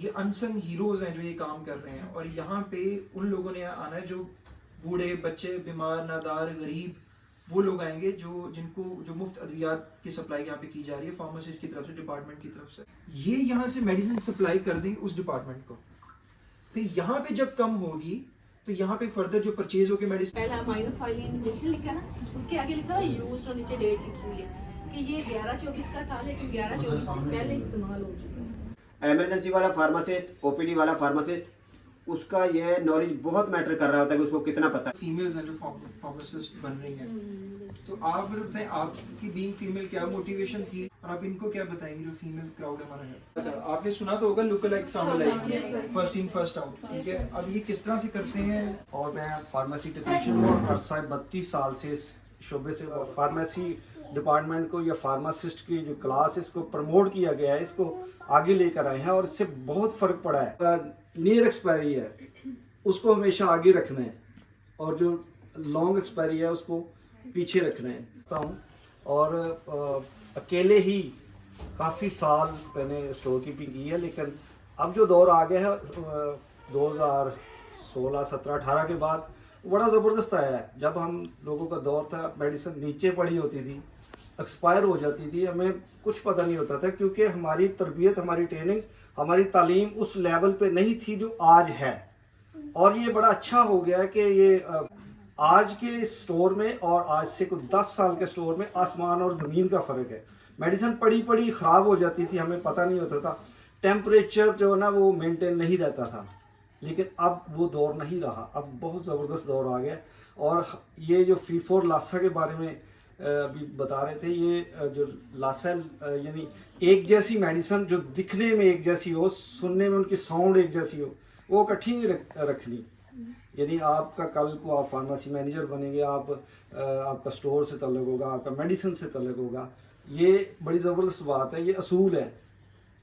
ये unsung heroes हैं जो ये काम कर रहे हैं, और यहाँ पे उन लोगों ने आना है जो बूढ़े, बच्चे, बीमार, नादार, गरीब, वो लोग आएंगे जो मुफ्त अद्वियात की सप्लाई यहाँ पे की जा रही है फार्मासिस्ट की तरफ से, डिपार्टमेंट की तरफ से। ये यहाँ से मेडिसिन सप्लाई कर देंगे उस डिपार्टमेंट को, फिर यहाँ पे जब कम होगी तो यहाँ पे फर्दर जो परचेज होकर मेडिसिन, पहला माइनोफाइलिन इंजेक्शन लिखा ना, उसके आगे लिखा है यूज्ड और नीचे डेट लिखी हुई है कि ये 11/24 का था, लेकिन 11/24 से पहले इस्तेमाल हो चुका है। एमरजेंसी वाला फार्मासिस्ट, ओपीडी वाला फार्मासिस्ट, उसका ये नॉलेज बहुत मैटर कर रहा होता है कि उसको कितना पता है। फीमेल्स हैं जो फार्मासिस्ट बन रही हैं, तो आप मुझे बताएं आपकी बीइंग फीमेल क्या मोटिवेशन थी, और आप इनको क्या बताएंगे जो फीमेल क्राउड हमारा है। आपने सुना तो होगा look like sound like, first in first out, ठीक है। अब ये किस तरह से करते हैं? और मैं फार्मेसी टेक्नीशियन हूँ और 32 साल से इस शोबे से फार्मेसी डिपार्टमेंट को या फार्मासिस्ट की जो क्लास इसको प्रमोट किया गया है, इसको आगे लेकर आए हैं और इससे बहुत फ़र्क पड़ा है। नियर एक्सपायरी है उसको हमेशा आगे रखना है और जो लॉन्ग एक्सपायरी है उसको पीछे रखना है। और अकेले ही काफ़ी साल मैंने स्टोर कीपिंग की है, लेकिन अब जो दौर आ गया है 2016, 17, 18 के बाद बड़ा ज़बरदस्त आया है। जब हम लोगों का दौर था मेडिसिन नीचे पड़ी होती थी, एक्सपायर हो जाती थी, हमें कुछ पता नहीं होता था क्योंकि हमारी तरबियत, हमारी ट्रेनिंग, हमारी तालीम उस लेवल पे नहीं थी जो आज है। और ये बड़ा अच्छा हो गया है कि ये आज के स्टोर में और आज से कुछ 10 साल के स्टोर में आसमान और ज़मीन का फ़र्क है। मेडिसिन पड़ी पड़ी ख़राब हो जाती थी, हमें पता नहीं होता था, टेम्परेचर जो है ना वो मेंटेन नहीं रहता था। लेकिन अब वो दौर नहीं रहा, अब बहुत ज़बरदस्त दौर आ गया। और ये जो फीफोर लासा के बारे में अभी बता रहे थे, ये जो लासा यानी एक जैसी मेडिसिन जो दिखने में एक जैसी हो, सुनने में उनकी साउंड एक जैसी हो, वो इकट्ठी नहीं रखनी। यानी आपका कल को आप फार्मेसी मैनेजर बनेंगे, आपका स्टोर से तल्लुक़ होगा, आपका मेडिसिन से तल्लुक़ होगा। ये बड़ी ज़बरदस्त बात है, ये असूल है,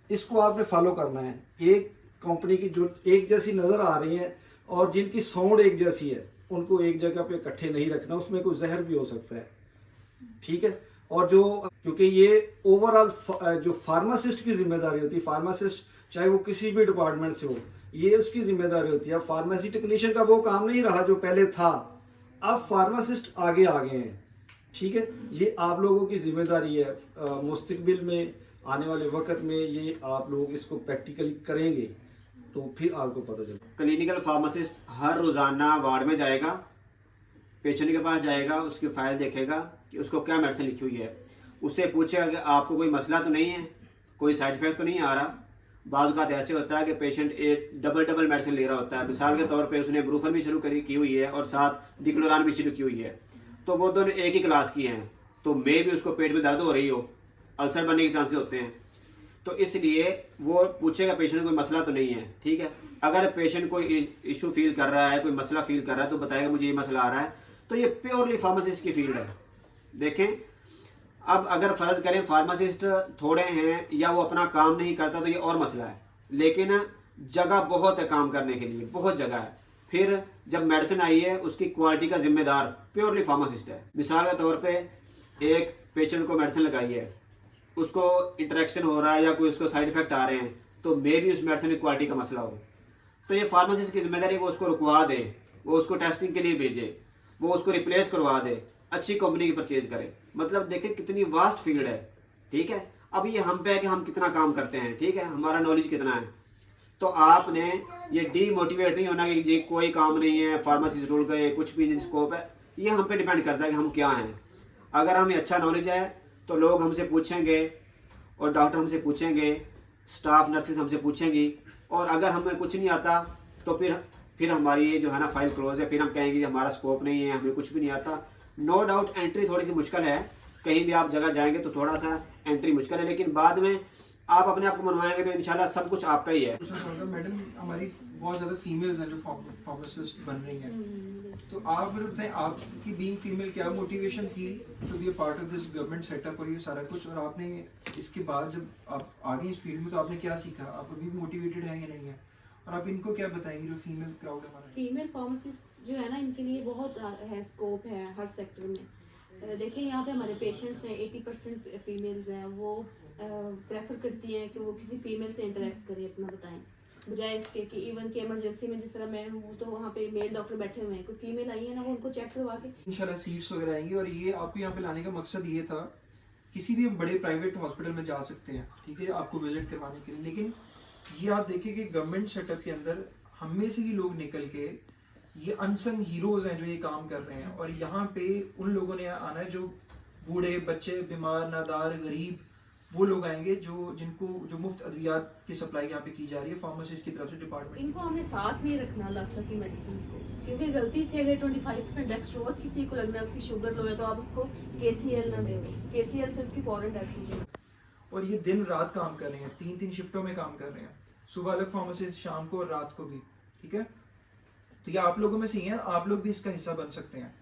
इसको आपने फॉलो करना है। एक कंपनी की जो एक जैसी नज़र आ रही है और जिनकी साउंड एक जैसी है, उनको एक जगह पे इकट्ठे नहीं रखना, उसमें कोई जहर भी हो सकता है, ठीक है। और जो क्योंकि ये ओवरऑल जो फार्मासिस्ट की जिम्मेदारी होती है, फार्मासिस्ट चाहे वो किसी भी डिपार्टमेंट से हो, ये उसकी जिम्मेदारी होती है। फार्मेसी टेक्नीशियन का वो काम नहीं रहा जो पहले था, अब फार्मासिस्ट आगे आ गए हैं, ठीक है। ये आप लोगों की जिम्मेदारी है। मुस्तकबिल में आने वाले वक्त में ये आप लोग इसको प्रैक्टिकली करेंगे तो फिर आपको पता चलेगा। क्लिनिकल फार्मासिस्ट हर रोज़ाना वार्ड में जाएगा, पेशेंट के पास जाएगा, उसकी फाइल देखेगा कि उसको क्या मेडिसिन लिखी हुई है, उससे पूछेगा कि आपको कोई मसला तो नहीं है, कोई साइड इफ़ेक्ट तो नहीं आ रहा। बाद बात ऐसे होता है कि पेशेंट एक डबल मेडिसिन ले रहा होता है। मिसाल के तौर पे उसने ब्रूफन भी शुरू की हुई है और साथ डिक्लोरान भी शुरू की हुई है, तो वो दोनों एक ही क्लास की हैं, तो मे भी उसको पेट में दर्द हो रही हो, अल्सर बनने के चांसेस होते हैं। तो इसलिए वो पूछेगा पेशेंट कोई मसला तो नहीं है, ठीक है। अगर पेशेंट कोई इशू फील कर रहा है, कोई मसला फील कर रहा है, तो बताएगा मुझे ये मसला आ रहा है। तो ये प्योरली फार्मासिस्ट की फील्ड है। देखें, अब अगर फ़र्ज़ करें फार्मासिस्ट थोड़े हैं या वो अपना काम नहीं करता तो ये और मसला है, लेकिन जगह बहुत है काम करने के लिए, बहुत जगह है। फिर जब मेडिसिन आई है उसकी क्वालिटी का जिम्मेदार प्योरली फार्मासिस्ट है। मिसाल के तौर पे एक पेशेंट को मेडिसिन लगाई है, उसको इंटरेक्शन हो रहा है या कोई उसको साइड इफ़ेक्ट आ रहे हैं, तो मे भी उस मेडिसिन की क्वालिटी का मसला हो, तो ये फार्मासिस्ट की जिम्मेदारी वो उसको रुकवा दे, वो उसको टेस्टिंग के लिए भेजे, वो उसको रिप्लेस करवा दे, अच्छी कंपनी की परचेज करे। मतलब देखिए कितनी वास्ट फील्ड है, ठीक है। अब ये हम पे है कि हम कितना काम करते हैं, ठीक है, हमारा नॉलेज कितना है। तो आपने ये डीमोटिवेट नहीं होना कि ये कोई काम नहीं है, फार्मेसी से रुल गए, कुछ भी नहीं स्कोप है। ये हम पे डिपेंड करता है कि हम क्या हैं। अगर हमें अच्छा नॉलेज है तो लोग हमसे पूछेंगे और डॉक्टर हमसे पूछेंगे, स्टाफ नर्सेज हमसे पूछेंगी, और अगर हमें कुछ नहीं आता तो फिर हमारी ये जो है ना फाइल क्लोज है, फिर हम कहेंगे हमारा स्कोप नहीं है, हमें कुछ भी नहीं आता। नो डाउट एंट्री थोड़ी सी मुश्किल है, कहीं भी आप जगह जाएंगे तो थोड़ा सा एंट्री मुश्किल है, लेकिन बाद में आप अपने आप को मनवाएंगे तो इंशाल्लाह सब कुछ आपका ही है। मैडम हमारी बहुत ज़्यादा फीमेल्स हैं जो फार्मासिस्ट बन रही हैं, तो आप मुझे बताएं आपकी बीइंग फीमेल क्या मोटिवेशन थी to be a part of this government setup और ये सारा कुछ, और आपने इसके बाद जब आप आगे इस फील्ड में तो आपने क्या सीखा, आप अभी भी मोटिवेटेड हैं या नहीं है, और आप इनको क्या बताएंगे जो फीमेल क्राउड हमारा? फीमेल फार्मासिस्ट जो है ना, इनके लिए बहुत है स्कोप है हर सेक्टर में। देखिए यहाँ पे हमारे पेशेंट्स हैं, 80% फीमेल्स हैं, वो प्रेफर करती हैं कि वो किसी फीमेल से इंटरेक्ट करें, अपना बताएं। बजाय इसके कि इवन के इमरजेंसी में जिस तरह मैं हूँ तो वहाँ पे मेल डॉक्टर बैठे हुए हैं, कोई फीमेल आई है ना, वो उनको चेक करवा के इंशाल्लाह सीट्स वगैरह आएंगी। और ये आपको यहाँ पे लाने का मकसद ये था, किसी भी बड़े प्राइवेट हॉस्पिटल में जा सकते हैं, ठीक है, आपको विजिट करवाने के लिए। लेकिन ये आप देखिए कि गवर्नमेंट सेटअप के अंदर हम में से ही लोग निकल के ये अनसंग हीरोज हैं जो ये काम कर रहे हैं। और यहाँ पे उन लोगों ने आना है जो बूढ़े, बच्चे, बीमार, नादार, गरीब, वो लोग आएंगे जो मुफ्त अद्वियात की सप्लाई यहाँ पे की जा रही है फार्मासिस्ट की तरफ से, डिपार्टमेंट। इनको हमने साथ नहीं रखना लासा की मेडिसिन को, क्योंकि गलती से अगर 25% डेक्सट्रोज किसी को लगना है उसकी शुगर लो है तो आप उसको KCL ना दे, KCL से उसकी फौरन डेथ हो जाए। और ये दिन रात काम कर रहे हैं, 3-3 शिफ्टों में काम कर रहे हैं, सुबह अलग फार्मासिस्ट, शाम को और रात को भी, ठीक है। तो ये आप लोगों में से ही हैं, आप लोग भी इसका हिस्सा बन सकते हैं।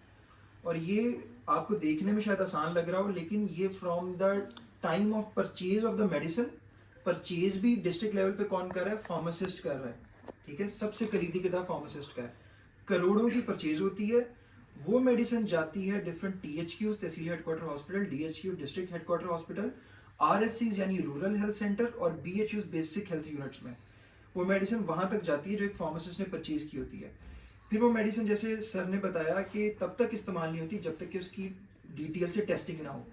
और ये आपको देखने में शायद आसान लग रहा हो, लेकिन ये from the time of purchase of the medicine, purchase भी डिस्ट्रिक्ट लेवल पे कौन कर रहा है? फार्मासिस्ट कर रहा है, ठीक है। सबसे खरीदी किताब फार्मासिस्ट का है, करोड़ों की परचेज होती है। वो मेडिसिन जाती है different THQs, tehsil headquarter hospital, DHQ district headquarter hospital, RSCs यानी रूरल हेल्थ सेंटर, और BHUs बेसिक हेल्थ यूनिट्स में वो मेडिसिन वहां तक जाती है जो एक फार्मासिस्ट ने परचेज की होती है। फिर वो मेडिसिन, जैसे सर ने बताया, कि तब तक इस्तेमाल नहीं होती जब तक कि उसकी DTL से टेस्टिंग ना हो।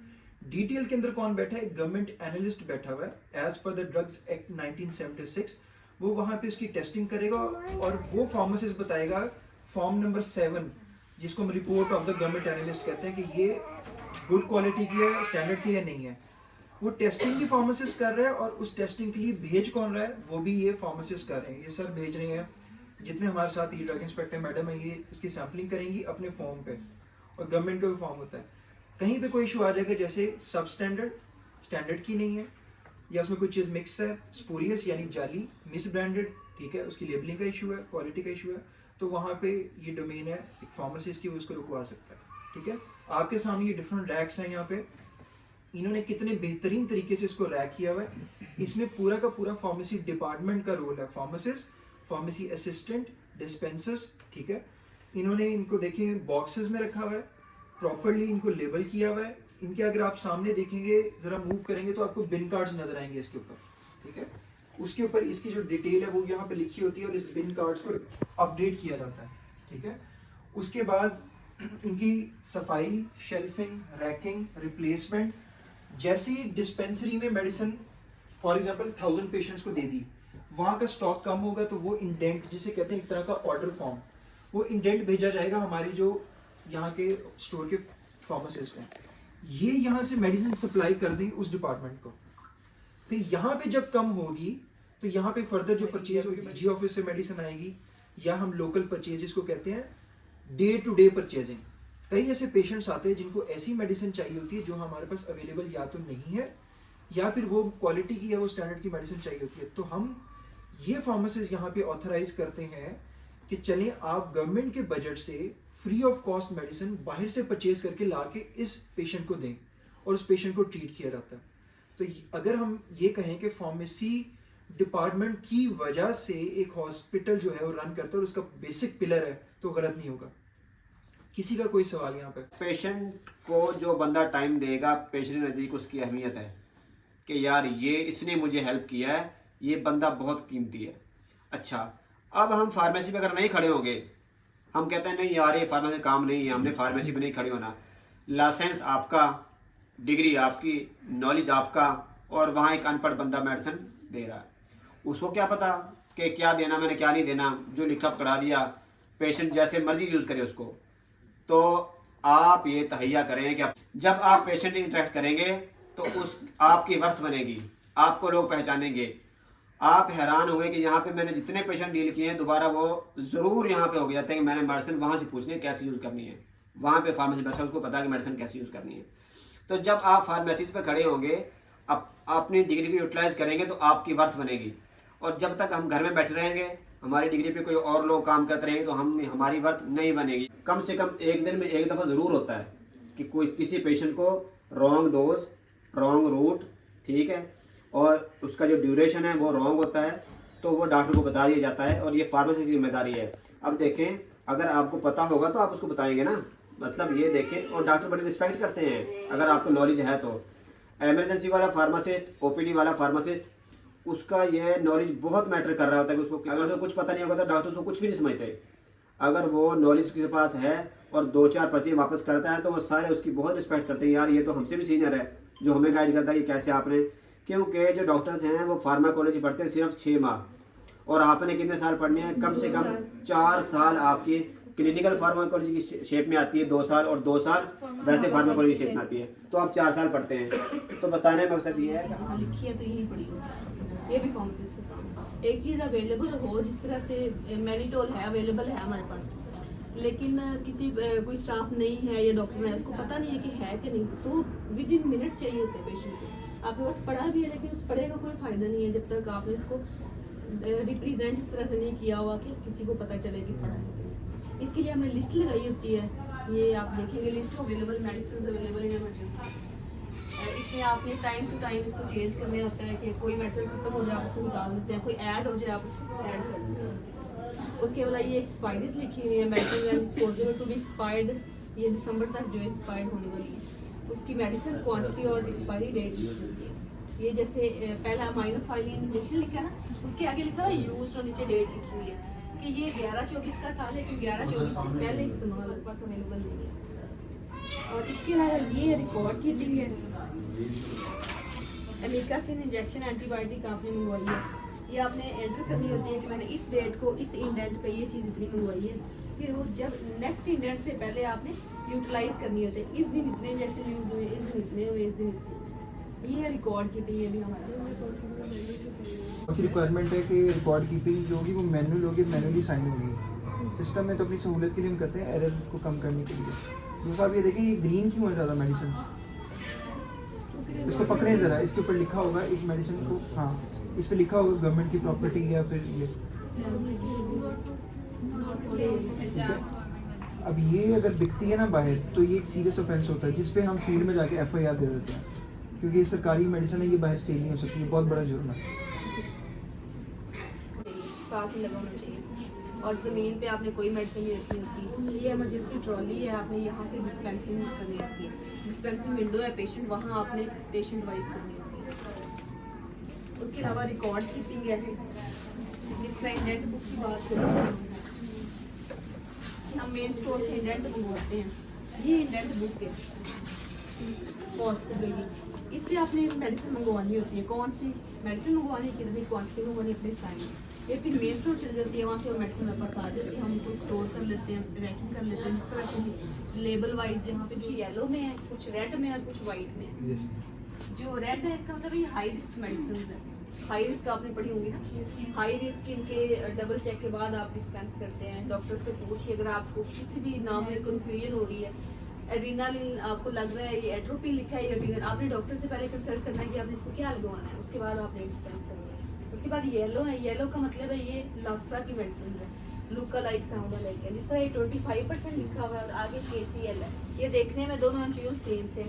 DTL के अंदर कौन बैठा है? गवर्नमेंट एनालिस्ट बैठा हुआ है as per the drugs act 1976। वो वहां पे उसकी टेस्टिंग करेगा और वो फार्मासिस्ट बताएगा फॉर्म नंबर 7, जिसको हम report of the government analyst कहते हैं, कि ये गुड क्वालिटी की है, स्टैंडर्ड की है, नहीं है। वो टेस्टिंग भी फार्मासिस्ट कर रहा है और उस टेस्टिंग के लिए भेज कौन रहा है? वो भी ये फार्मासिस्ट कर रहे हैं। ये सर भेज रहे हैं, जितने हमारे साथ ये ड्रग इंस्पेक्टर मैडम है, ये उसकी सैम्पलिंग करेंगी अपने फॉर्म पे, और गवर्नमेंट का भी फॉर्म होता है। कहीं पे कोई इशू आ जाएगा, जैसे सब स्टैंडर्ड, स्टैंडर्ड की नहीं है, या उसमें कोई चीज़ मिक्स है, स्पूरियस यानी जाली, मिस ब्रांडेड, ठीक है, उसकी लेबलिंग का इशू है, क्वालिटी का इशू है, तो वहाँ पे ये डोमेन है एक फार्मासिस्ट की, वो उसको रुकवा सकता है, ठीक है। आपके सामने ये डिफरेंट रैक्स हैं, यहाँ पे इन्होंने कितने बेहतरीन तरीके से इसको रैक किया हुआ है। इसमें पूरा का पूरा फार्मेसी डिपार्टमेंट का रोल है, फार्मासिस्ट, फार्मेसी असिस्टेंट, डिस्पेंसर्स, ठीक है। इन्होंने इनको देखिए बॉक्सेस में रखा हुआ है, प्रॉपर्ली इनको लेबल किया हुआ है। इनके अगर आप सामने देखेंगे, जरा मूव करेंगे तो आपको बिन कार्ड्स नजर आएंगे इसके ऊपर, ठीक है। उसके ऊपर इसकी जो डिटेल है वो यहाँ पे लिखी होती है और इस बिन कार्ड्स को अपडेट किया जाता है, ठीक है। उसके बाद इनकी सफाई, शेल्फिंग, रैकिंग, रिप्लेसमेंट। जैसी डिस्पेंसरी में मेडिसिन फॉर एग्जांपल 1000 पेशेंट्स को दे दी, वहाँ का स्टॉक कम होगा तो वो इंडेंट, जिसे कहते हैं एक तरह का ऑर्डर फॉर्म, वो इंडेंट भेजा जाएगा हमारी जो यहाँ के स्टोर के फार्मासिस्ट हैं, ये यहाँ से मेडिसिन सप्लाई कर दी उस डिपार्टमेंट को। तो यहाँ पे जब कम होगी तो यहाँ पे फर्दर जो परचेज होगी, जी ऑफिस से मेडिसिन आएगी, या हम लोकल परचेज को कहते हैं, डे टू डे परचेजिंग। कई ऐसे पेशेंट्स आते हैं जिनको ऐसी मेडिसिन चाहिए होती है जो हमारे पास अवेलेबल या तो नहीं है, या फिर वो क्वालिटी की या वो स्टैंडर्ड की मेडिसिन चाहिए होती है। तो हम ये फार्मासिस्ट यहाँ पे ऑथराइज करते हैं कि चलें आप गवर्नमेंट के बजट से फ्री ऑफ कॉस्ट मेडिसिन बाहर से परचेज करके ला के इस पेशेंट को दें, और उस पेशेंट को ट्रीट किया जाता है। तो अगर हम ये कहें कि फार्मेसी डिपार्टमेंट की वजह से एक हॉस्पिटल जो है वो रन करता है और उसका बेसिक पिलर है, तो गलत नहीं होगा। किसी का कोई सवाल यहाँ पे? पेशेंट को जो बंदा टाइम देगा, पेशेंट के नज़दीक उसकी अहमियत है कि यार ये इसने मुझे हेल्प किया है, ये बंदा बहुत कीमती है। अच्छा, अब हम फार्मेसी पे अगर नहीं खड़े होंगे, हम कहते हैं नहीं यार ये फार्मेसी काम नहीं है, हमने फार्मेसी पे नहीं खड़े होना। लाइसेंस आपका, डिग्री आपकी, नॉलेज आपका, और वहाँ एक अनपढ़ बंदा मेडिसिन दे रहा है, उसको क्या पता कि क्या देना मैंने क्या नहीं देना, जो लिखा पकड़ा दिया, पेशेंट जैसे मर्जी यूज़ करे उसको। तो आप ये तहैया करें कि जब आप पेशेंट इंटरेक्ट करेंगे तो उस आपकी वर्थ बनेगी, आपको लोग पहचानेंगे। आप हैरान हुए कि यहाँ पे मैंने जितने पेशेंट डील किए हैं, दोबारा वो ज़रूर यहाँ पे हो गया था कि मैंने मेडिसिन वहाँ से पूछनी है कैसे यूज़ करनी है, वहाँ पे फार्मेसी बैठा उसको पता है कि मेडिसिन कैसे यूज़ करनी है। तो जब आप फार्मेसी पे खड़े होंगे, अपनी डिग्री को यूटिलाइज करेंगे तो आपकी वर्थ बनेगी। और जब तक हम घर में बैठे रहेंगे, हमारी डिग्री पे कोई और लोग काम करते रहेंगे, तो हमारी वर्थ नहीं बनेगी। कम से कम एक दिन में एक दफ़ा ज़रूर होता है कि कोई किसी पेशेंट को रॉन्ग डोज, रॉन्ग रूट, ठीक है, और उसका जो ड्यूरेशन है वो रॉन्ग होता है, तो वो डॉक्टर को बता दिया जाता है, और ये फार्मेसी की जिम्मेदारी है। अब देखें, अगर आपको पता होगा तो आप उसको बताएंगे ना, मतलब ये देखें। और डॉक्टर बड़ी रिस्पेक्ट करते हैं अगर आपको नॉलेज है तो। एमरजेंसी वाला फार्मासिस्ट, OPD वाला फार्मासिस्ट उसका ये नॉलेज बहुत मैटर कर रहा होता है कि उसको, अगर उसको कुछ पता नहीं होगा तो डॉक्टर उसको कुछ भी नहीं समझते। अगर वो नॉलेज उसके पास है और 2-4 पर्ची वापस करता है तो वो सारे उसकी बहुत रिस्पेक्ट करते हैं, यार ये तो हमसे भी सीनियर है जो हमें गाइड करता है कि कैसे आपने, क्योंकि जो डॉक्टर्स हैं वो फार्माकोलॉजी पढ़ते हैं सिर्फ 6 माह और आपने कितने साल पढ़ने हैं, कम से कम 4 साल आपकी क्लिनिकल फार्माकोलॉजी की शेप में आती है 2 साल, और 2 साल वैसे फार्माकोलॉजी शेप में आती है, तो आप 4 साल पढ़ते हैं। तो बताने का मकसद ये है जहाँ लिखी है तो यही पड़ी हो, ये भी फार्मासिस्ट का काम है। एक चीज़ अवेलेबल हो, जिस तरह से मैनिटोल है अवेलेबल है हमारे पास, लेकिन किसी कोई स्टाफ नहीं है या डॉक्टर है उसको पता नहीं है कि है कि नहीं, तो विद इन मिनट्स चाहिए होते हैं पेशेंट को। आपके पास पढ़ा भी है लेकिन उस पढ़े का कोई फ़ायदा नहीं है जब तक आपने इसको रिप्रेजेंट इस तरह से नहीं किया हुआ कि किसी को पता चले कि पढ़ा है कि नहीं। इसके लिए हमने लिस्ट लगाई होती है, ये आप देखेंगे list available medicine available in emergency. इसमें आपने टाइम टू टाइम इसको चेंज करने होता है कि कोई मेडिसिन खत्म हो जाए आप उसको निकाल देते हैं, कोई ऐड हो जाए आप उसको ऐड कर देते हैं। उसके बाद ये एक्सपायरीज लिखी हुई है, medicine and disposable to be expired, ये दिसंबर तक जो एक्सपायर्ड होने वाली है उसकी मेडिसिन क्वांटिटी और एक्सपायरी डेट लिखी होती है। ये जैसे पहला अमाइनोफाइलिन इंजेक्शन लिखा है ना, उसके आगे लिखा है यूज और नीचे डेट लिखी हुई है कि ये 11/24 का था लेकिन 11/24 से पहले इस्तेमाल आपके पास अवेलेबल नहीं है। और इसके अलावा ये रिकॉर्ड की गई है, अमेरिकासिन इंजेक्शन एंटीबायोटिक आपने मंगवाई है, ये आपने एंटर करनी होती है कि मैंने इस डेट को इस इंडेंट पे ये चीज़ इतनी मंगवाई है, फिर वो जब नेक्स्ट इंडेंट से पहले आपने यूटिलाइज करनी होती है, इस दिन इतने इंजेक्शन यूज हुए, इस दिन इतने हुए, इस दिन इतने। ये रिकॉर्ड कीपिंग है भी हमारा की रिक्वायरमेंट है कि रिकॉर्ड कीपिंग जो होगी वो मैनुअल होगी, मैनुअली साइन होगी। सिस्टम में तो अपनी सहूलत के लिए हम करते हैं एरर को कम करने के लिए। दूसरा आप ये देखें ये ग्रीन क्यों है ज़्यादा मेडिसिन, इसको पकड़े ज़रा, इसके ऊपर लिखा होगा एक मेडिसिन को, हाँ इस पर लिखा होगा गवर्नमेंट की प्रॉपर्टी या फिर ये, ठीक है। अब ये अगर बिकती है ना बाहर तो ये एक सीरियस ऑफेंस होता है जिस पे हम फील्ड में जाके FIR दे देते हैं, क्योंकि ये सरकारी मेडिसिन है, ये बाहर सेल नहीं हो सकती, ये बहुत बड़ा जुर्म है। साथ ही लगा होना चाहिए और ज़मीन पे आपने कोई मेडिसिन नहीं रखनी होती। ये इमरजेंसी ट्रॉली है, आपने यहाँ से डिस्पेंसिंग करनी होती है, डिस्पेंसिंग विंडो है पेशेंट, वहाँ आपने पेशेंट वाइज करनी होती है। उसके अलावा रिकॉर्ड कीपिंग है, इंडेंट बुक की बात करें हम मेन स्टोर से इंडेंट मंगवाते हैं, ये इंडेंट बुक है हॉस्पिटल की, इस पर आपने मेडिसिन मंगवानी होती है, कौन सी मेडिसिन मंगवानी है, कितनी क्वान्टिटी मंगवानी, अपने साइन, ये फिर मेन स्टोर चल जाती है, वहाँ से वो मेडिसिन मेरे पास आ जाती है, हम उनको स्टोर कर लेते हैं, रैकिंग कर लेते हैं, जिस तरह से लेबल वाइज जहाँ पे जो येलो में है, कुछ रेड में है, कुछ वाइट में है। जो रेड है इसका मतलब ये हाई रिस्क मेडिसिन है, हाई रिस्क आपने पढ़ी होंगी ना, हाई रिस्क इनके डबल चेक के बाद आप डिस्पेंस करते हैं, डॉक्टर से पूछिए अगर आपको किसी भी नाम में कन्फ्यूजन हो रही है, एड्रीनालिन आपको लग रहा है ये एट्रोपिन लिखा है, एड्रीनल, आपने डॉक्टर से पहले कंसल्ट करना है कि आपने इसको क्या लगवाना है, उसके बाद आपने डिस्पेंस करना है। उसके बाद येलो है, येलो का मतलब है ये लासा की मेडिसिन है, लुका लाइक साउंड लाइक है, जिस तरह ये 25% लिखा हुआ है और आगे KCL है, ये देखने में दोनों एंटीयूल सेम है।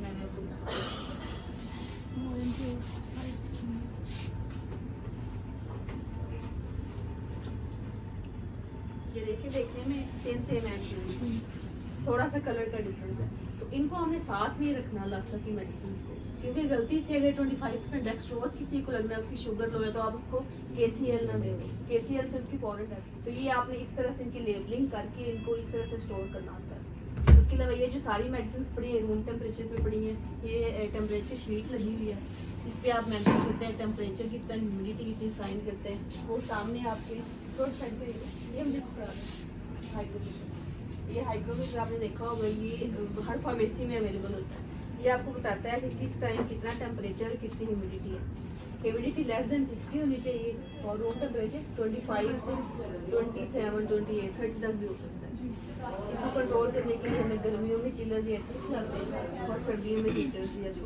ये देखिए देखने में सेम है, थोड़ा सा कलर का डिफरेंस है, तो इनको हमने साथ में रखना लासा की मेडिसिन को, क्योंकि गलती से अगर 25% डेक्सट्रोज किसी को लगना है, उसकी शुगर लो है तो आप उसको KCL ना दे, KCL से उसकी फॉरन है, तो ये आपने इस तरह से इनकी लेबलिंग करके इनको इस तरह से स्टोर करना होता है। उसके अलावा ये जो सारी मेडिसिन पड़ी है रूम टेम्परेचर पे पड़ी है, ये टेम्परेचर शीट लगी हुई है, इस पर आप मेंशन करते हैं टेम्परेचर कितना, ह्यूमिडिटी कितनी साइन करते हैं, वो सामने आपके रोड साइड पे ये मुझे हाइग्रोमीटर, ये हाइग्रोमीटर आपने देखा होगा, ये हर फार्मेसी में अवेलेबल होता है, ये आपको बताता है कि किस टाइम कितना टेम्परेचर कितनी ह्यूमिडिटी है, ह्यूमिडिटी लेस देन 60 होनी चाहिए और रूम टेम्परेचर 25 से 27, 28, 30 तक भी हो सकता है। इसको कंट्रोल करने के लिए हमें गर्मियों में चिलर जैसे चलते हैं और सर्दियों में हीटर्स या जो।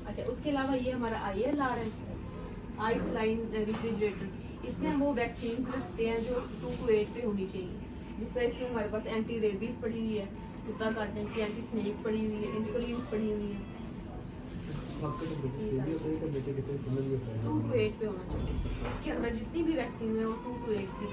अच्छा उसके अलावा ये हमारा ILR है, आइस लाइन रेफ्रिजरेटर, इसमें हम वो वैक्सीन रखते हैं जो 2 to 8 पे होनी चाहिए, जिस तरह इसमें हमारे पास एंटी रेबीज पड़ी हुई है, कुत्ता काटने की एंटी स्नेक पड़ी हुई है, इंसुलिन पड़ी हुई है, 2 to 8 पे होना चाहिए, इसके अंदर जितनी भी वैक्सीन है वो 2 to 8 पे